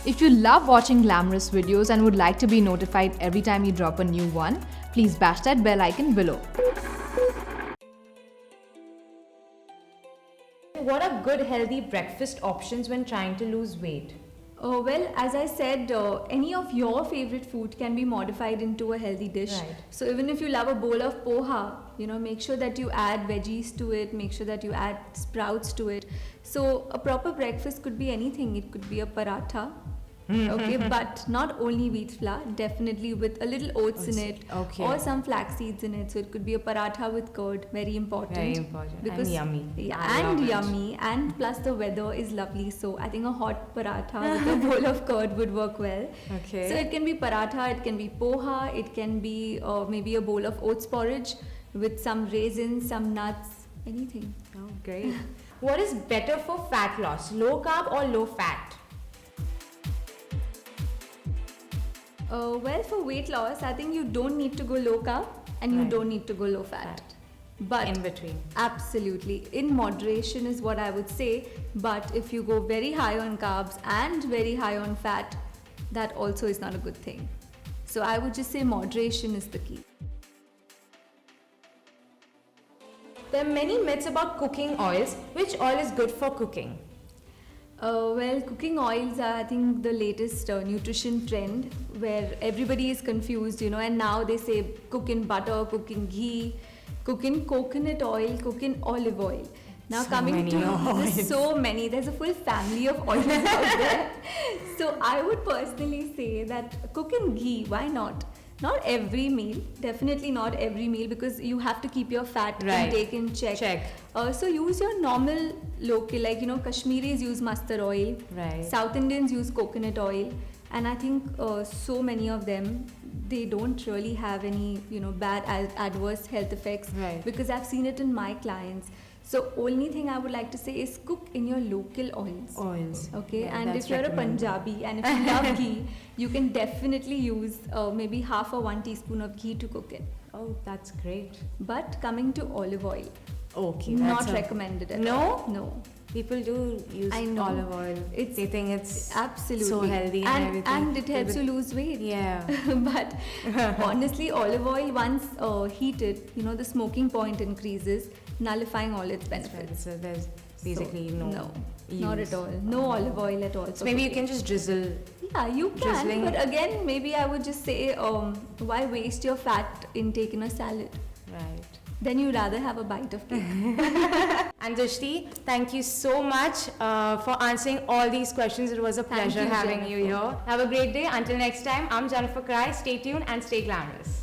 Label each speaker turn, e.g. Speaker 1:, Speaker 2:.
Speaker 1: If you love watching glamorous videos and would like to be notified every time you drop a new one, please bash that bell icon below.
Speaker 2: What are good healthy breakfast options when trying to lose weight?
Speaker 3: Well, as I said, any of your favorite food can be modified into a healthy dish.
Speaker 2: Right.
Speaker 3: So even if you love a bowl of poha, make sure that you add veggies to it, make sure that you add sprouts to it. So a proper breakfast could be anything. It could be a paratha, okay, but not only wheat flour, definitely with a little oats in it,
Speaker 2: okay.
Speaker 3: or some flax seeds in it. So it could be a paratha with curd, very important.
Speaker 2: Very important.
Speaker 3: Because,
Speaker 2: and yummy.
Speaker 3: Yeah,
Speaker 2: I love
Speaker 3: and
Speaker 2: it.
Speaker 3: yummy, and plus the weather is lovely. So I think a hot paratha with a bowl of curd would work well.
Speaker 2: Okay.
Speaker 3: So it can be paratha, it can be poha, it can be maybe a bowl of oats porridge with some raisins, some nuts, anything.
Speaker 2: Oh, great. What is better for fat loss, low carb or low fat?
Speaker 3: Well, for weight loss, I think you don't need to go low carb and you
Speaker 2: Right.
Speaker 3: don't need to go low fat. But
Speaker 2: In between.
Speaker 3: absolutely, in moderation is what I would say. But if you go very high on carbs and very high on fat, that also is not a good thing. So I would just say moderation is the key.
Speaker 2: There are many myths about cooking oils. Which oil is good for cooking?
Speaker 3: Well, cooking oils are, I think, the latest nutrition trend where everybody is confused, and now they say cook in butter, cook in ghee, cook in coconut oil, cook in olive oil. Now
Speaker 2: So
Speaker 3: coming
Speaker 2: many
Speaker 3: to
Speaker 2: oils.
Speaker 3: there's so many, there's a full family of oils out there. So I would personally say that cook in ghee, why not? Not every meal, definitely not every meal, because you have to keep your fat
Speaker 2: Right.
Speaker 3: intake in check.
Speaker 2: Check.
Speaker 3: So use your normal local, like Kashmiris use mustard oil,
Speaker 2: Right.
Speaker 3: South Indians use coconut oil, and I think so many of them, they don't really have any bad adverse health effects,
Speaker 2: Right.
Speaker 3: because I've seen it in my clients. So only thing I would like to say is cook in your local oils.
Speaker 2: Oils.
Speaker 3: Okay,
Speaker 2: Yeah,
Speaker 3: and
Speaker 2: that's
Speaker 3: if you're a
Speaker 2: recommended.
Speaker 3: Punjabi and if you love ghee, you can definitely use maybe half or 1 teaspoon of ghee to cook it.
Speaker 2: Oh, that's great.
Speaker 3: But coming to olive oil,
Speaker 2: Okay.
Speaker 3: not
Speaker 2: that's
Speaker 3: recommended at
Speaker 2: No?
Speaker 3: all. No.
Speaker 2: People do use
Speaker 3: I know.
Speaker 2: olive oil. They think it's
Speaker 3: Absolutely
Speaker 2: so healthy and everything.
Speaker 3: and it helps you lose weight.
Speaker 2: Yeah.
Speaker 3: But honestly, olive oil once heated, the smoking point increases, nullifying all its benefits.
Speaker 2: So there's basically
Speaker 3: So,
Speaker 2: no
Speaker 3: not
Speaker 2: use.
Speaker 3: at all. No olive oil at all.
Speaker 2: So
Speaker 3: for
Speaker 2: maybe you
Speaker 3: cooking.
Speaker 2: can just drizzle.
Speaker 3: Yeah, you can.
Speaker 2: drizzling
Speaker 3: But
Speaker 2: it.
Speaker 3: again, maybe I would just say, why waste your fat intake in a salad?
Speaker 2: Right.
Speaker 3: Then you rather have a bite of cake.
Speaker 2: And Drishti, thank you so much for answering all these questions. It was a
Speaker 3: Thank
Speaker 2: pleasure
Speaker 3: you,
Speaker 2: having you
Speaker 3: Jennifer.
Speaker 2: here. Have a great day. Until next time, I'm Jennifer Cry. Stay tuned and stay glamorous.